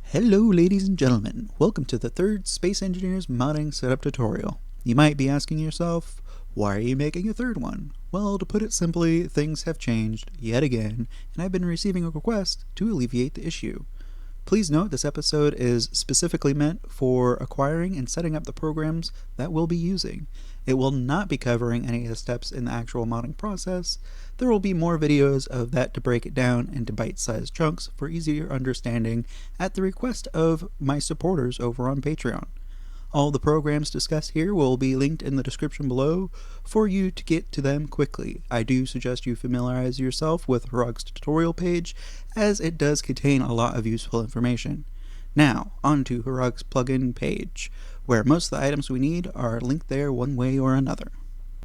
Hello ladies and gentlemen, welcome to the third Space Engineers Modding Setup tutorial. You might be asking yourself, why are you making a third one? Well, to put it simply, things have changed yet again, and I've been receiving a request to alleviate the issue. Please note this episode is specifically meant for acquiring and setting up the programs that we'll be using. It will not be covering any of the steps in the actual modding process. There will be more videos of that to break it down into bite-sized chunks for easier understanding at the request of my supporters over on Patreon. All the programs discussed here will be linked in the description below for you to get to them quickly. I do suggest you familiarize yourself with Harag's tutorial page, as it does contain a lot of useful information. Now, on to Harag's plugin page, where most of the items we need are linked there one way or another.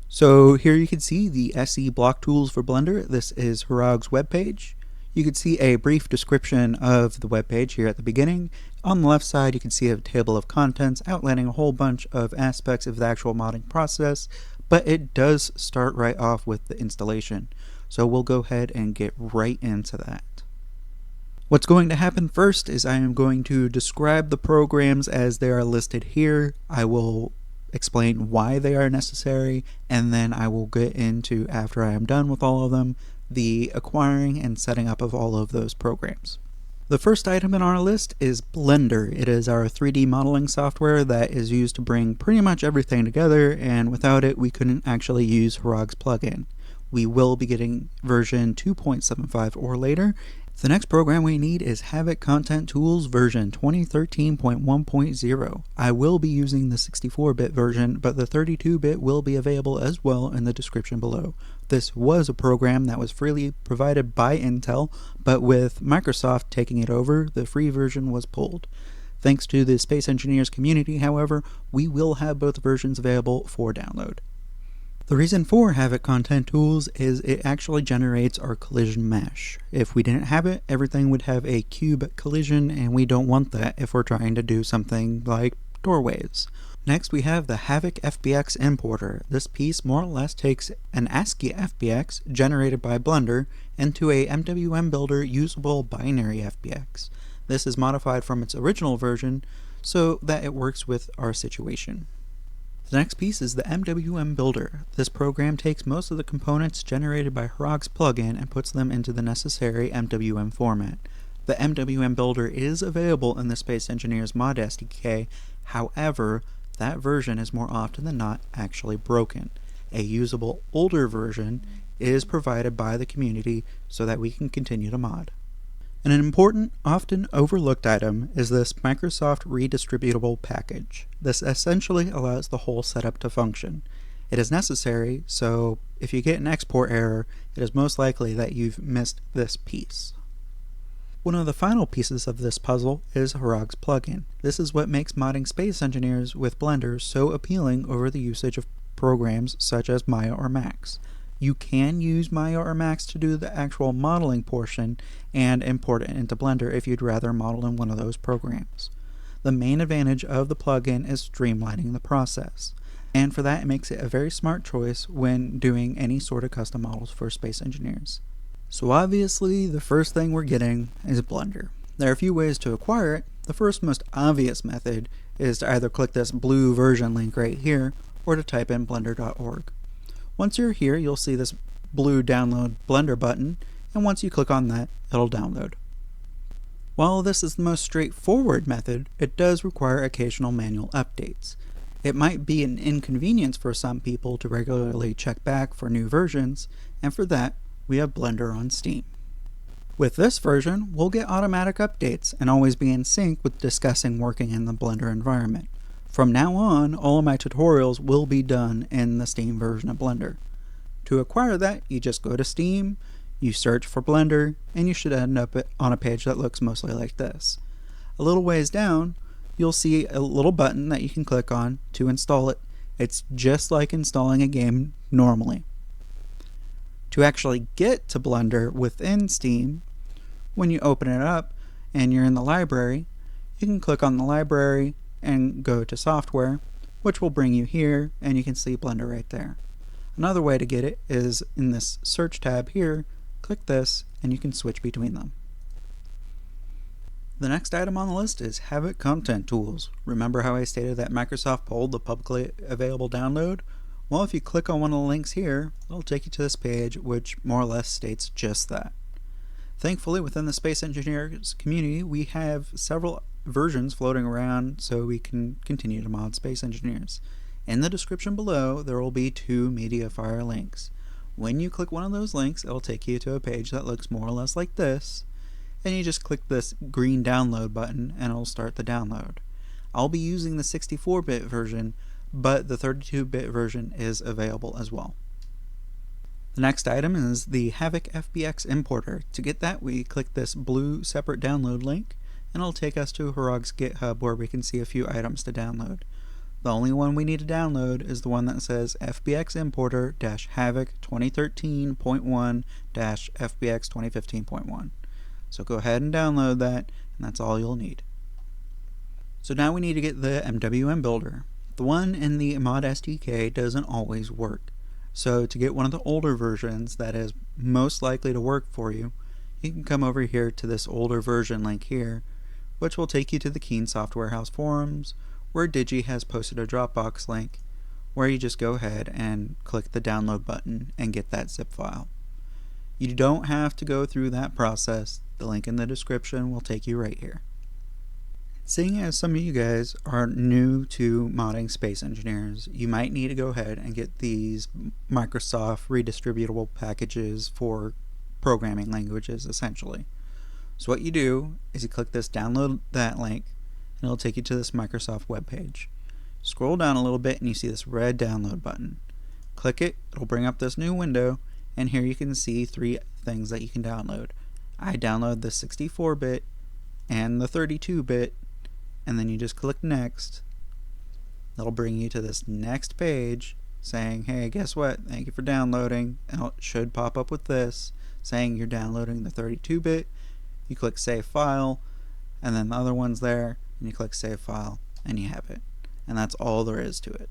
So here you can see the SE block tools for Blender. This is Harag's webpage. You can see a brief description of the webpage here at the beginning. On the left side, you can see a table of contents outlining a whole bunch of aspects of the actual modding process, but it does start right off with the installation. So we'll go ahead and get right into that. What's going to happen first is I am going to describe the programs as they are listed here. I will explain why they are necessary, and then I will get into, after I am done with all of them, the acquiring and setting up of all of those programs. The first item in our list is Blender. It is our 3D modeling software that is used to bring pretty much everything together, and without it we couldn't actually use Harag's plugin. We will be getting version 2.75 or later. The next program we need is Havok Content Tools version 2013.1.0. I will be using the 64-bit version, but the 32-bit will be available as well in the description below. This was a program that was freely provided by Intel, but with Microsoft taking it over, the free version was pulled. Thanks to the Space Engineers community, however, we will have both versions available for download. The reason for Havok Content Tools is it actually generates our collision mesh. If we didn't have it, everything would have a cube collision, and we don't want that if we're trying to do something like doorways. Next we have the Havok FBX Importer. This piece more or less takes an ASCII FBX generated by Blender into a MWM Builder usable binary FBX. This is modified from its original version so that it works with our situation. The next piece is the MWM Builder. This program takes most of the components generated by Harag's plugin and puts them into the necessary MWM format. The MWM Builder is available in the Space Engineers ModSDK, however, that version is more often than not actually broken. A usable older version is provided by the community so that we can continue to mod. And an important, often overlooked item is this Microsoft Redistributable package. This essentially allows the whole setup to function. It is necessary, so if you get an export error, it is most likely that you've missed this piece. One of the final pieces of this puzzle is Harag's plugin. This is what makes modding Space Engineers with Blender so appealing over the usage of programs such as Maya or Max. You can use Maya or Max to do the actual modeling portion and import it into Blender if you'd rather model in one of those programs. The main advantage of the plugin is streamlining the process, and for that it makes it a very smart choice when doing any sort of custom models for Space Engineers. So obviously the first thing we're getting is Blender. There are a few ways to acquire it. The first most obvious method is to either click this blue version link right here or to type in blender.org. Once you're here, you'll see this blue download Blender button, and once you click on that, it'll download. While this is the most straightforward method, it does require occasional manual updates. It might be an inconvenience for some people to regularly check back for new versions, and for that, we have Blender on Steam. With this version, we'll get automatic updates and always be in sync with discussing working in the Blender environment. From now on, all of my tutorials will be done in the Steam version of Blender. To acquire that, you just go to Steam, you search for Blender, and you should end up on a page that looks mostly like this. A little ways down, you'll see a little button that you can click on to install it. It's just like installing a game normally. To actually get to Blender within Steam, when you open it up and you're in the library, you can click on the library and go to software, which will bring you here, and you can see Blender right there. Another way to get it is in this search tab here, click this and you can switch between them. The next item on the list is Havok Content Tools. Remember how I stated that Microsoft pulled the publicly available download? Well, if you click on one of the links here, it'll take you to this page, which more or less states just that. Thankfully, within the Space Engineers community, we have several versions floating around so we can continue to mod Space Engineers. In the description below, there will be 2 MediaFire links. When you click one of those links, it'll take you to a page that looks more or less like this, and you just click this green download button and it'll start the download. I'll be using the 64-bit version, but the 32-bit version is available as well. The next item is the Havok FBX Importer. To get that, we click this blue separate download link, and it'll take us to Harag's GitHub where we can see a few items to download. The only one we need to download is the one that says FBX Importer Havok 2013.1 FBX 2015.1. So go ahead and download that, and that's all you'll need. So now we need to get the MWM Builder. The one in the ModSDK doesn't always work. So to get one of the older versions that is most likely to work for you, you can come over here to this older version link here, which will take you to the Keensoft Warehouse forums, where Digi has posted a Dropbox link, where you just go ahead and click the download button and get that zip file. You don't have to go through that process. The link in the description will take you right here. Seeing as some of you guys are new to modding Space Engineers, you might need to go ahead and get these Microsoft redistributable packages for programming languages, essentially. So what you do is you click this download that link, and it'll take you to this Microsoft webpage. Scroll down a little bit and you see this red download button. Click it, it'll bring up this new window, and here you can see 3 things that you can download. I download the 64-bit and the 32-bit, and then you just click next. That'll bring you to this next page saying, hey, guess what? Thank you for downloading. And it should pop up with this saying you're downloading the 32-bit. You click Save File, and then the other one's there, and you click Save File, and you have it. And that's all there is to it.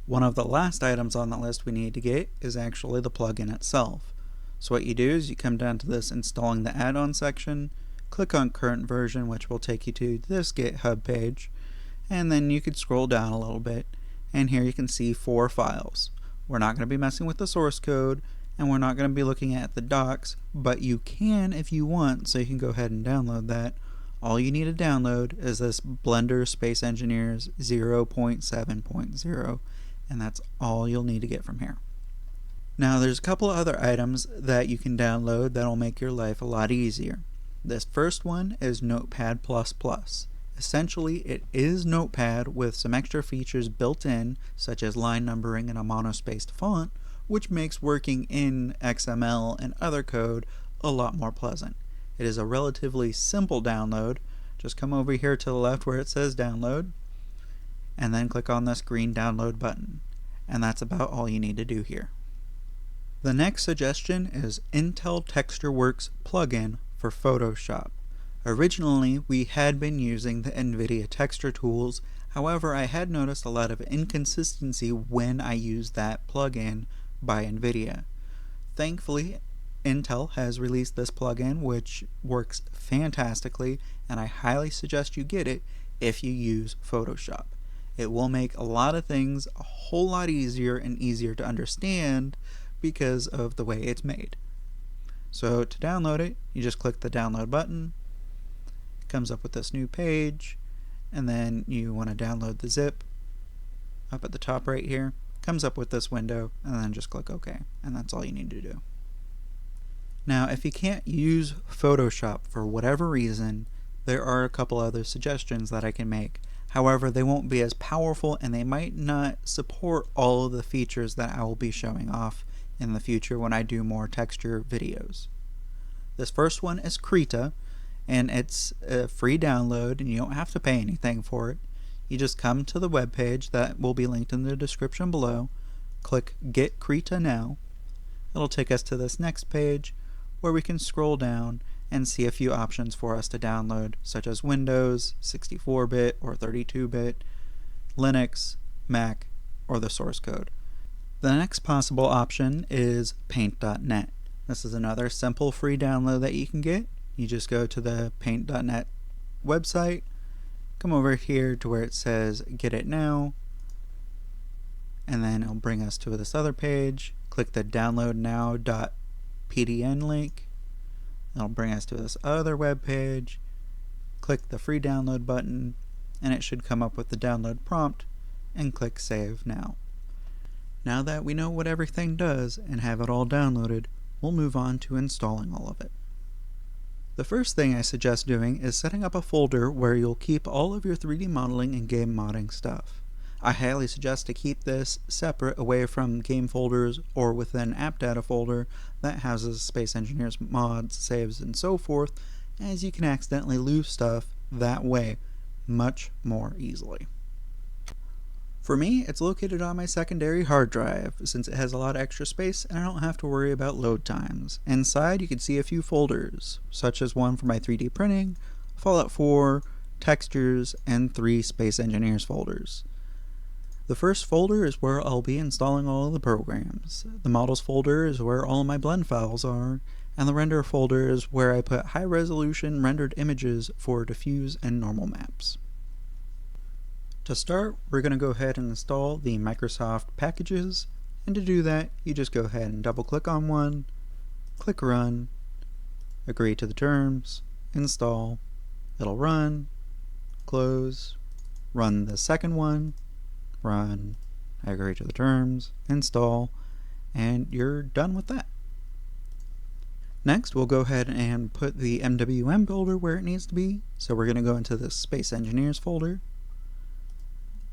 One of the last items on the list we need to get is actually the plugin itself. So what you do is you come down to this Installing the Add-on section, click on Current Version, which will take you to this GitHub page, and then you could scroll down a little bit, and here you can see 4 files. We're not going to be messing with the source code, and we're not going to be looking at the docs, but you can if you want, so you can go ahead and download that. All you need to download is this Blender Space Engineers 0.7.0, and that's all you'll need to get from here. Now there's a couple of other items that you can download that'll make your life a lot easier. This first one is Notepad++. Essentially, it is Notepad with some extra features built in, such as line numbering and a monospaced font, which makes working in XML and other code a lot more pleasant. It is a relatively simple download. Just come over here to the left where it says download, and then click on this green download button. And that's about all you need to do here. The next suggestion is Intel TextureWorks plugin for Photoshop. Originally, we had been using the NVIDIA texture tools. However, I had noticed a lot of inconsistency when I used that plugin by NVIDIA. Thankfully, Intel has released this plugin, which works fantastically, and I highly suggest you get it if you use Photoshop. It will make a lot of things a whole lot easier and easier to understand because of the way it's made. So to download it, you just click the download button. It comes up with this new page, and then you want to download the zip. Up at the top right here, comes up with this window, and then just click OK, and that's all you need to do. Now, if you can't use Photoshop for whatever reason, there are a couple other suggestions that I can make. However, they won't be as powerful, and they might not support all of the features that I will be showing off in the future when I do more texture videos. This first one is Krita, and it's a free download, and you don't have to pay anything for it. You just come to the web page that will be linked in the description below, click Get Krita Now. It'll take us to this next page where we can scroll down and see a few options for us to download, such as Windows, 64-bit or 32-bit, Linux, Mac, or the source code. The next possible option is Paint.net. This is another simple free download that you can get. you just go to the paint.net website, come over here to where it says get it now, and then it'll bring us to this other page. Click the download now.pdn link. It'll bring us to this other web page. Click the free download button, and it should come up with the download prompt, and click save now. Now that we know what everything does and have it all downloaded, we'll move on to installing all of it. The first thing I suggest doing is setting up a folder where you'll keep all of your 3D modeling and game modding stuff. I highly suggest to keep this separate away from game folders or within app data folder that houses Space Engineers mods, saves, and so forth, as you can accidentally lose stuff that way much more easily. For me, it's located on my secondary hard drive since it has a lot of extra space and I don't have to worry about load times. Inside you can see a few folders, such as one for my 3D printing, Fallout 4, textures, and 3 Space Engineers folders. The first folder is where I'll be installing all of the programs. The models folder is where all my blend files are, and the render folder is where I put high resolution rendered images for diffuse and normal maps. To start, we're going to go ahead and install the Microsoft packages, and to do that, you just go ahead and double click on one, click run, agree to the terms, install, it'll run, close, run the second one, run, agree to the terms, install, and you're done with that. Next, we'll go ahead and put the MWM Builder where it needs to be. So we're going to go into the Space Engineers folder.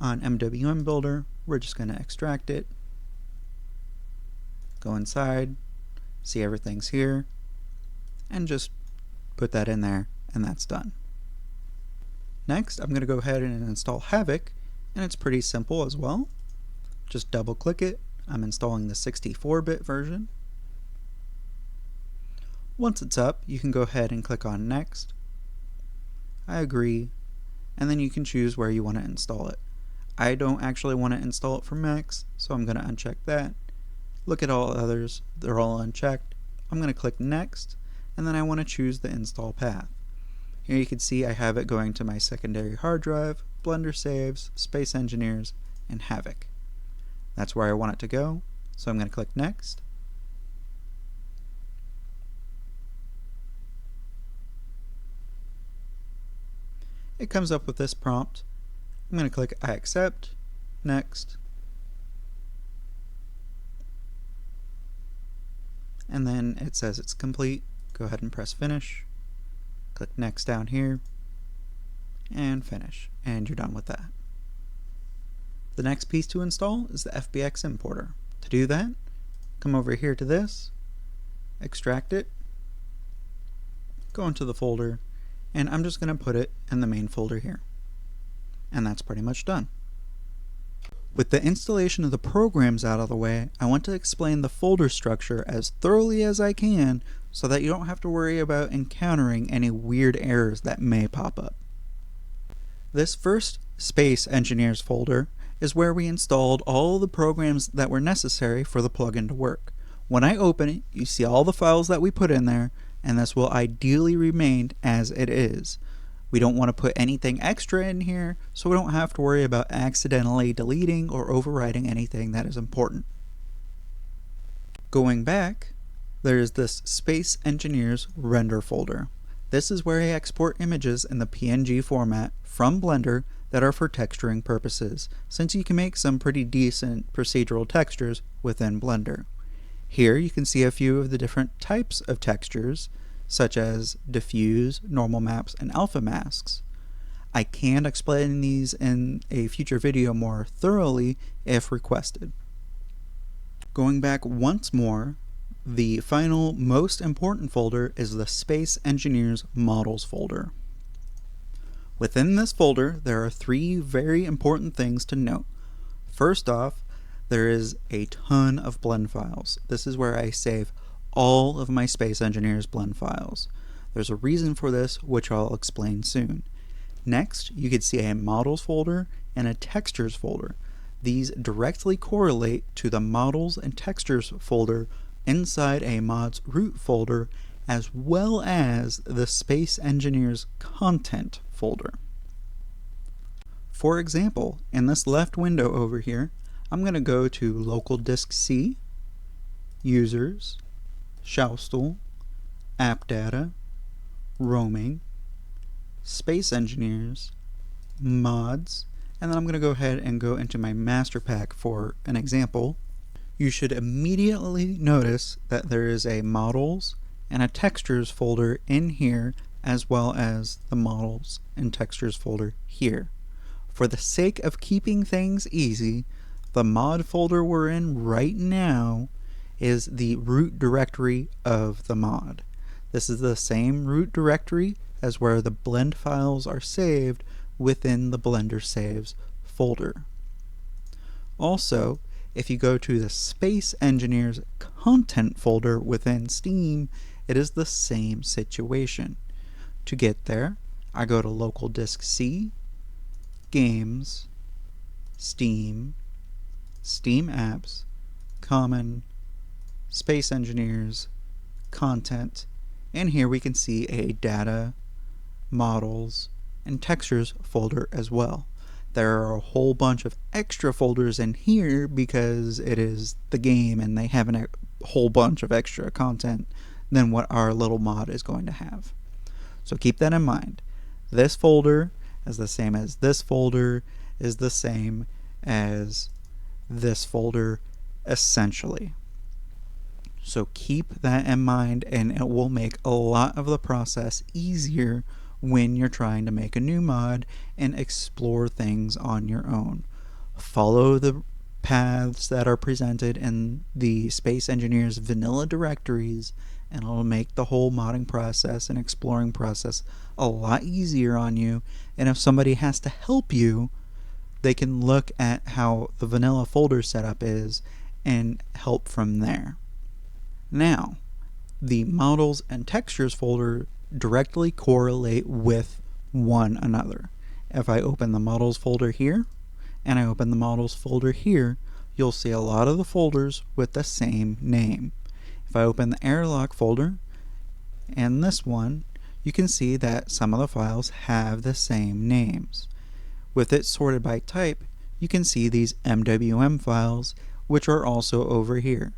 On MWM Builder, we're just going to extract it, go inside, see everything's here, and just put that in there, and that's done. Next, I'm going to go ahead and install Havok, and it's pretty simple as well. Just double click it. I'm installing the 64-bit version. Once it's up, you can go ahead and click on Next. I agree, and then you can choose where you want to install it. I don't actually want to install it for Macs, so I'm going to uncheck that. Look at all others, they're all unchecked. I'm going to click Next, and then I want to choose the install path. Here you can see I have it going to my secondary hard drive, Blender saves, Space Engineers, and Havok. That's where I want it to go, so I'm going to click Next. It comes up with this prompt. I'm going to click I accept, Next, and then it says it's complete. Go ahead and press Finish. Click Next down here, and Finish, and you're done with that. The next piece to install is the FBX Importer. To do that, come over here to this, extract it, go into the folder, and I'm just going to put it in the main folder here. And that's pretty much done. With the installation of the programs out of the way, I want to explain the folder structure as thoroughly as I can so that you don't have to worry about encountering any weird errors that may pop up. This first Space Engineers folder is where we installed all the programs that were necessary for the plugin to work. When I open it, you see all the files that we put in there, and this will ideally remain as it is. We don't want to put anything extra in here, so we don't have to worry about accidentally deleting or overwriting anything that is important. Going back, there is this Space Engineers render folder. This is where I export images in the PNG format from Blender that are for texturing purposes, since you can make some pretty decent procedural textures within Blender. Here you can see a few of the different types of textures, such as diffuse, normal maps, and alpha masks. I can explain these in a future video more thoroughly if requested. Going back once more, the final most important folder is the Space Engineers Models folder. Within this folder, there are 3 very important things to note. First off, there is a ton of blend files. This is where I save all of my Space Engineers blend files. There's a reason for this, which I'll explain soon. Next, you can see a Models folder and a Textures folder. These directly correlate to the Models and Textures folder inside a Mods root folder as well as the Space Engineers content folder. For example, in this left window over here, I'm going to go to local disk C, users, Shaostoul, app data, roaming, Space Engineers, mods, and then I'm going to go ahead and go into my master pack for an example. You should immediately notice that there is a models and a textures folder in here, as well as the models and textures folder here. For the sake of keeping things easy, the mod folder we're in right now is the root directory of the mod. This is the same root directory as where the blend files are saved within the Blender Saves folder. Also, if you go to the Space Engineers content folder within Steam, it is the same situation. To get there, I go to local disk C, Games, Steam, Steam Apps, Common, Space Engineers, Content, and here we can see a Data, Models, and Textures folder as well. There are a whole bunch of extra folders in here because it is the game and they have a whole bunch of extra content than what our little mod is going to have. So keep that in mind. This folder is the same as this folder is the same as this folder essentially. So keep that in mind and it will make a lot of the process easier when you're trying to make a new mod and explore things on your own. Follow the paths that are presented in the Space Engineers vanilla directories and it'll make the whole modding process and exploring process a lot easier on you. And if somebody has to help you, they can look at how the vanilla folder setup is and help from there. Now, the models and textures folder directly correlate with one another. If I open the models folder here and I open the models folder here, you'll see a lot of the folders with the same name. If I open the airlock folder and this one, you can see that some of the files have the same names. With it sorted by type, you can see these MWM files, which are also over here.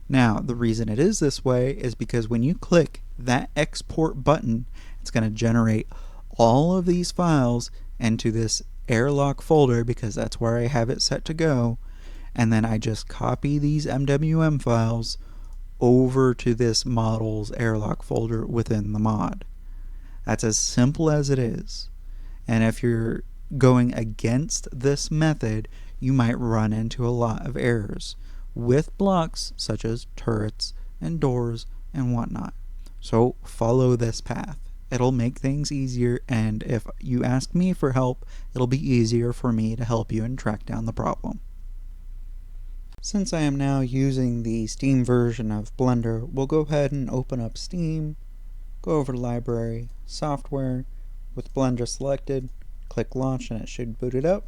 Now, the reason it is this way is because when you click that export button, it's going to generate all of these files into this airlock folder because that's where I have it set to go, and then I just copy these MWM files over to this models airlock folder within the mod. That's as simple as it is. And if you're going against this method, you might run into a lot of errors with blocks such as turrets and doors and whatnot. So follow this path. It'll make things easier, and if you ask me for help, it'll be easier for me to help you and track down the problem. Since I am now using the Steam version of Blender, we'll go ahead and open up Steam, go over to Library, Software, with Blender selected, click Launch and it should boot it up.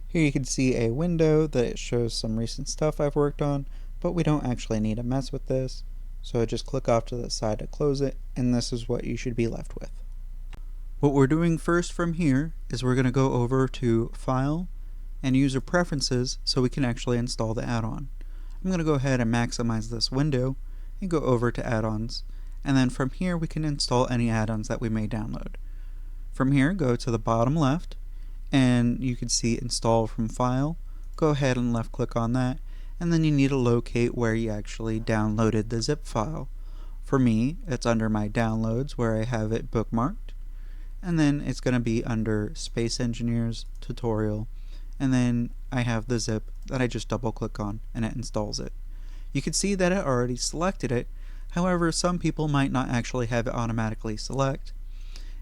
Here you can see a window that it shows some recent stuff I've worked on, but we don't actually need to mess with this, so just click off to the side to close it, and this is what you should be left with. What we're doing first from here is we're going to go over to File and User Preferences so we can actually install the add-on. I'm going to go ahead and maximize this window and go over to Add-ons, and then from here we can install any add-ons that we may download. From here, go to the bottom left and you can see Install from File. Go ahead and left click on that, and then you need to locate where you actually downloaded the zip file. For me, it's under my downloads where I have it bookmarked, and then it's going to be under Space Engineers Tutorial, and then I have the zip that I just double click on and it installs it. You can see that it already selected it. However, some people might not actually have it automatically select,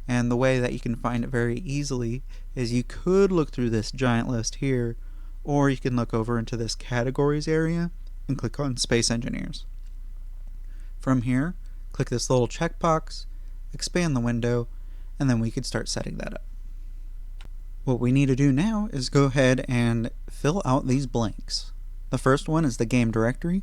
and the way that you can find it very easily is you could look through this giant list here, or you can look over into this categories area and click on Space Engineers. From here, click this little checkbox, expand the window, and then we could start setting that up. What we need to do now is go ahead and fill out these blanks. The first one is the game directory,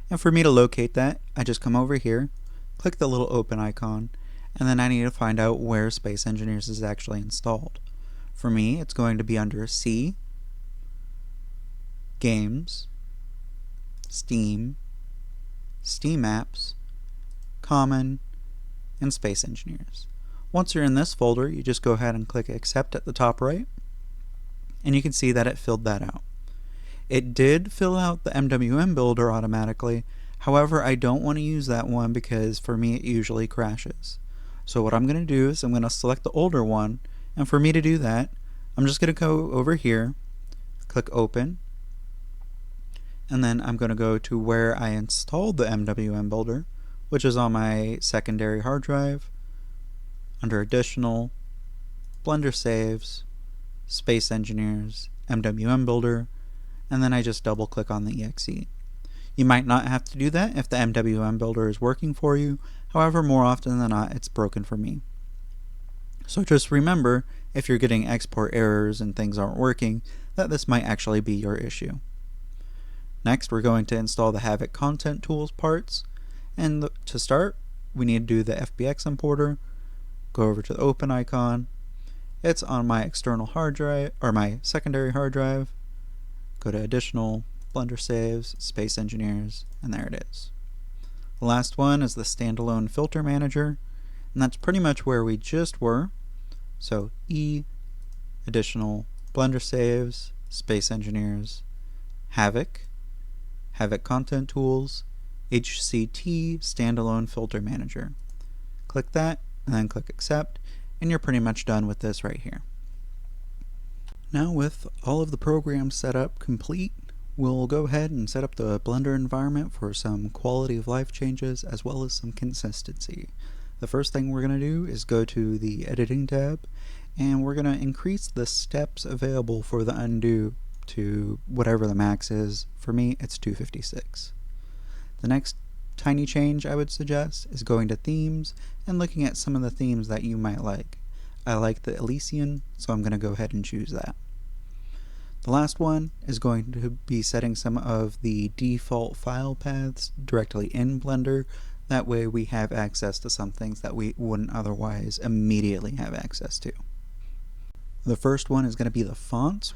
and for me to locate that, I just come over here, click the little open icon, and then I need to find out where Space Engineers is actually installed. For me, it's going to be under C, Games, Steam, Steam Apps, Common, and Space Engineers. Once you're in this folder, you just go ahead and click Accept at the top right, and you can see that it filled that out. It did fill out the MWM Builder automatically. However, I don't want to use that one because for me it usually crashes. So what I'm going to do is I'm going to select the older one, and for me to do that, I'm just going to go over here, click Open, and then I'm going to go to where I installed the MWM Builder, which is on my secondary hard drive, under Additional, Blender Saves, Space Engineers, MWM Builder, and then I just double click on the exe. You might not have to do that if the MWM Builder is working for you. However, more often than not, it's broken for me. So just remember, if you're getting export errors and things aren't working, that this might actually be your issue. Next, we're going to install the Havok Content Tools parts. And to start, we need to do the FBX Importer. Go over to the open icon. It's on my external hard drive, or my secondary hard drive. Go to Additional, Blender Saves, Space Engineers, and there it is. The last one is the standalone filter manager, and that's pretty much where we just were. So E, Additional, Blender Saves, Space Engineers, Havok, Havok Content Tools, HCT Standalone Filter Manager. Click that, and then click Accept, and you're pretty much done with this right here. Now with all of the programs set up complete, we'll go ahead and set up the Blender environment for some quality of life changes as well as some consistency. The first thing we're going to do is go to the Editing tab, and we're going to increase the steps available for the undo to whatever the max is. For me, it's 256. The next tiny change I would suggest is going to Themes and looking at some of the themes that you might like. I like the Elysian, so I'm going to go ahead and choose that. The last one is going to be setting some of the default file paths directly in Blender. That way we have access to some things that we wouldn't otherwise immediately have access to. The first one is going to be the fonts.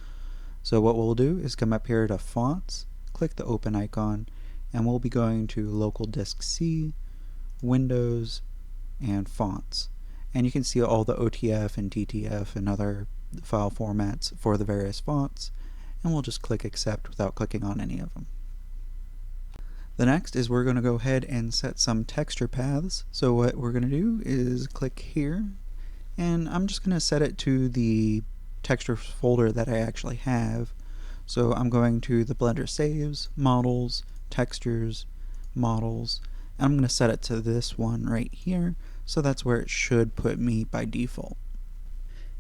So what we'll do is come up here to Fonts, click the open icon, and we'll be going to Local Disk C, Windows, and Fonts. And you can see all the OTF and TTF and other file formats for the various fonts, and we'll just click Accept without clicking on any of them. The next is we're going to go ahead and set some texture paths. So what we're going to do is click here, and I'm just going to set it to the texture folder that I actually have. So I'm going to the Blender Saves, Models, Textures, Models, and I'm going to set it to this one right here. So that's where it should put me by default.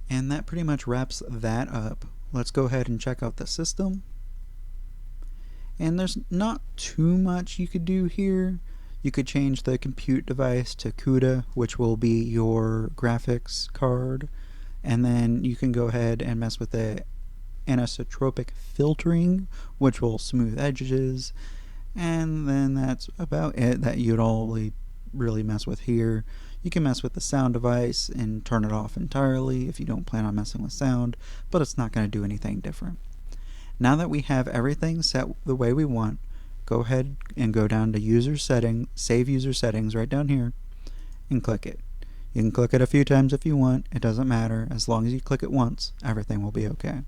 And that pretty much wraps that up. Let's go ahead and check out the system. And there's not too much you could do here. You could change the compute device to CUDA, which will be your graphics card. And then you can go ahead and mess with the anisotropic filtering, which will smooth edges. And then that's about it that you'd all really mess with here. You can mess with the sound device and turn it off entirely if you don't plan on messing with sound, but it's not going to do anything different. Now that we have everything set the way we want, go ahead and go down to User Settings, Save User Settings right down here, and click it. You can click it a few times if you want, it doesn't matter. As long as you click it once, everything will be okay.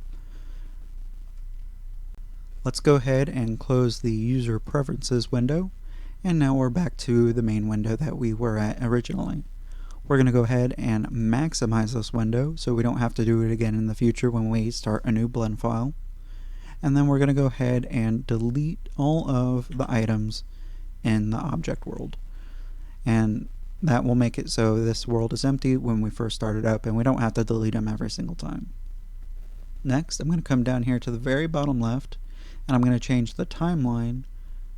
Let's go ahead and close the User Preferences window. And now we're back to the main window that we were at originally. We're going to go ahead and maximize this window so we don't have to do it again in the future when we start a new blend file. And then we're going to go ahead and delete all of the items in the object world. And that will make it so this world is empty when we first start it up, and we don't have to delete them every single time. Next, I'm going to come down here to the very bottom left, and I'm going to change the timeline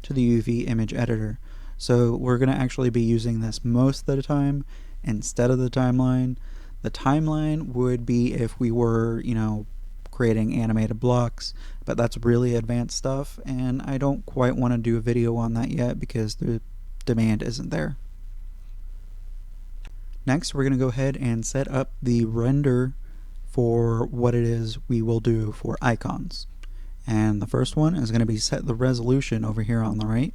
to the UV image editor. So we're going to actually be using this most of the time instead of the timeline. The timeline would be if we were, creating animated blocks, but that's really advanced stuff, and I don't quite want to do a video on that yet because the demand isn't there. Next, we're going to go ahead and set up the render for what it is we will do for icons. And the first one is going to be set the resolution over here on the right.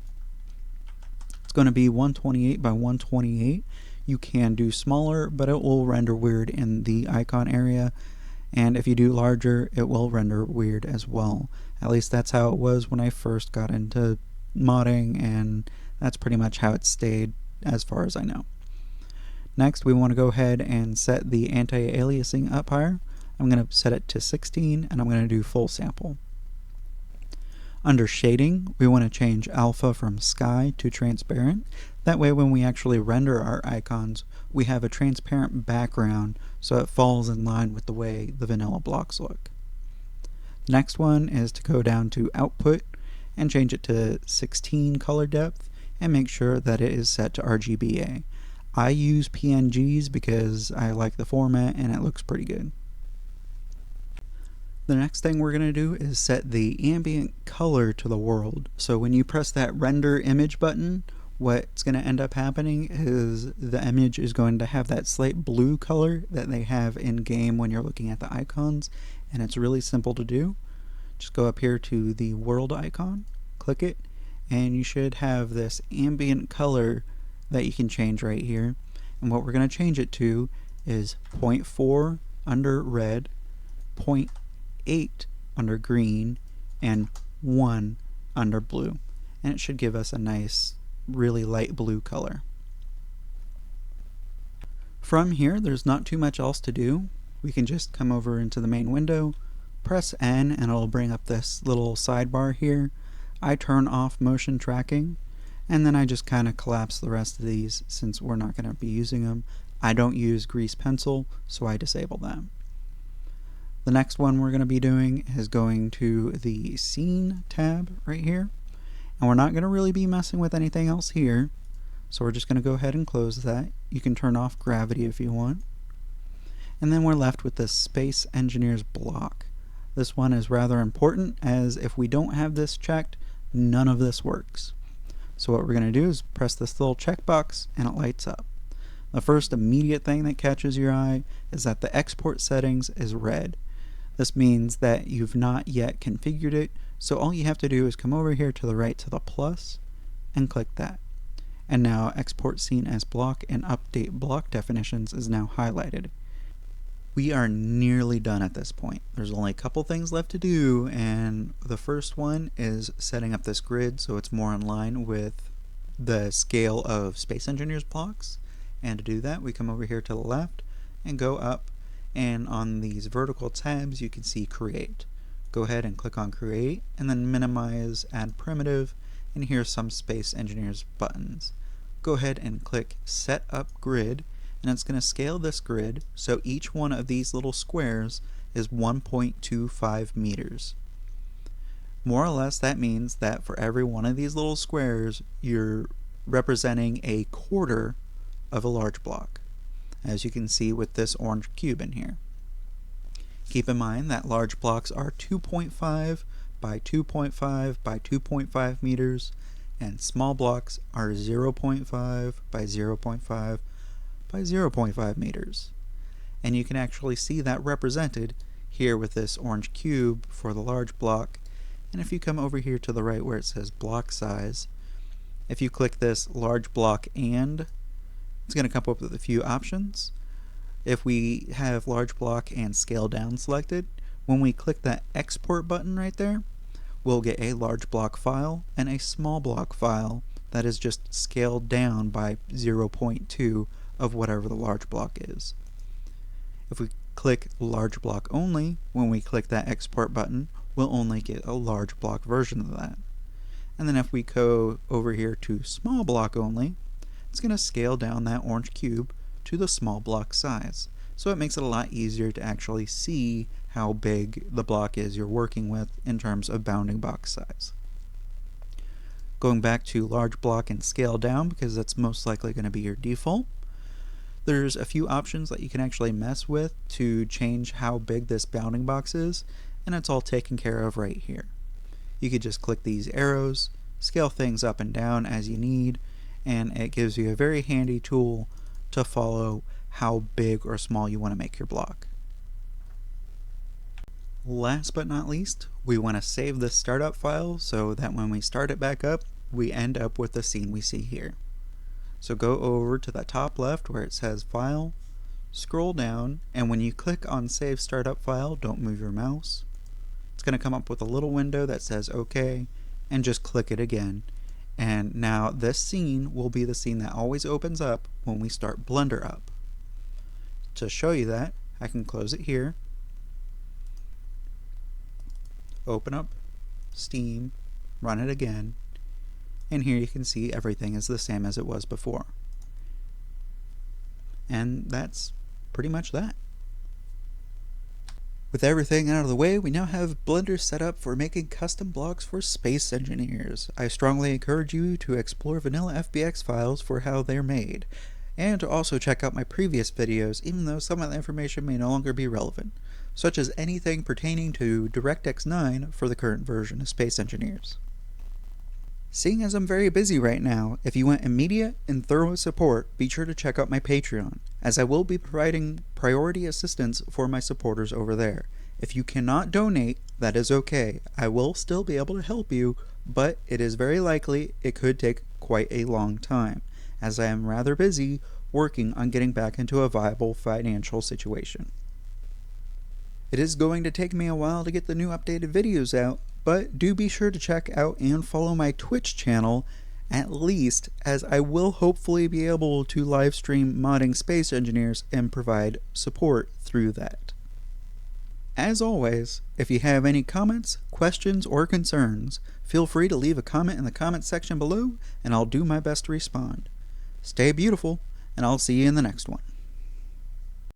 It's going to be 128 by 128. You can do smaller, but it will render weird in the icon area. And if you do larger, it will render weird as well. At least that's how it was when I first got into modding, and that's pretty much how it stayed as far as I know. Next, we want to go ahead and set the anti-aliasing up higher. I'm going to set it to 16, and I'm going to do full sample. Under shading, we want to change alpha from sky to transparent. That way when we actually render our icons, we have a transparent background so it falls in line with the way the vanilla blocks look. Next one is to go down to output and change it to 16 color depth and make sure that it is set to RGBA. I use PNGs because I like the format and it looks pretty good. The next thing we're going to do is set the ambient color to the world. So when you press that render image button, what's going to end up happening is the image is going to have that slight blue color that they have in game when you're looking at the icons, and it's really simple to do. Just go up here to the world icon, click it, and you should have this ambient color that you can change right here. And what we're going to change it to is 0.4 under red, 0.8 under green, and 1 under blue, and it should give us a nice really light blue color. From here there's not too much else to do. We can just come over into the main window, press N, and it'll bring up this little sidebar here. I turn off motion tracking, and then I just kind of collapse the rest of these since we're not going to be using them. I don't use grease pencil, so I disable them. The next one we're going to be doing is going to the Scene tab right here, and we're not going to really be messing with anything else here, so we're just going to go ahead and close that. You can turn off gravity if you want. And then we're left with the Space Engineers block. This one is rather important, as if we don't have this checked, none of this works. So what we're going to do is press this little checkbox and it lights up. The first immediate thing that catches your eye is that the export settings is red. This means that you've not yet configured it, so all you have to do is come over here to the right to the plus and click that. And now export scene as block and update block definitions is now highlighted. We are nearly done at this point. There's only a couple things left to do, and the first one is setting up this grid so it's more in line with the scale of Space Engineers blocks. And to do that, we come over here to the left and go up, and on these vertical tabs you can see create. Go ahead and click on create, and then minimize, add primitive, and here's some Space Engineers buttons. Go ahead and click set up grid, and it's going to scale this grid so each one of these little squares is 1.25 meters. More or less that means that for every one of these little squares you're representing a quarter of a large block, as you can see with this orange cube in here. Keep in mind that large blocks are 2.5 by 2.5 by 2.5 meters, and small blocks are 0.5 by 0.5 by 0.5 meters. And you can actually see that represented here with this orange cube for the large block. And if you come over here to the right where it says block size, if you click this large block and, it's going to come up with a few options. If we have large block and scale down selected, when we click that export button right there, we'll get a large block file and a small block file that is just scaled down by 0.2 of whatever the large block is. If we click large block only, when we click that export button, we'll only get a large block version of that. And then if we go over here to small block only, it's going to scale down that orange cube to the small block size. So it makes it a lot easier to actually see how big the block is you're working with in terms of bounding box size. Going back to large block and scale down, because that's most likely going to be your default, there's a few options that you can actually mess with to change how big this bounding box is, and it's all taken care of right here. You could just click these arrows, scale things up and down as you need, and it gives you a very handy tool to follow how big or small you want to make your block. Last but not least, we want to save the startup file so that when we start it back up, we end up with the scene we see here. So go over to the top left where it says File, scroll down, and when you click on Save Startup File, don't move your mouse. It's going to come up with a little window that says OK, and just click it again. And now this scene will be the scene that always opens up when we start Blender up. To show you that, I can close it here, open up Steam, run it again, and here you can see everything is the same as it was before. And that's pretty much that. With everything out of the way, we now have Blender set up for making custom blocks for space engineers. I strongly encourage you to explore vanilla FBX files for how they're made, and to also check out my previous videos even though some of the information may no longer be relevant, such as anything pertaining to DirectX 9 for the current version of Space Engineers. Seeing as I'm very busy right now, if you want immediate and thorough support, be sure to check out my Patreon, as I will be providing priority assistance for my supporters over there. If you cannot donate, that is okay. I will still be able to help you, but it is very likely it could take quite a long time, as I am rather busy working on getting back into a viable financial situation. It is going to take me a while to get the new updated videos out, but do be sure to check out and follow my Twitch channel at least, as I will hopefully be able to live stream modding Space Engineers and provide support through that. As always, if you have any comments, questions, or concerns, feel free to leave a comment in the comment section below and I'll do my best to respond. Stay beautiful, and I'll see you in the next one.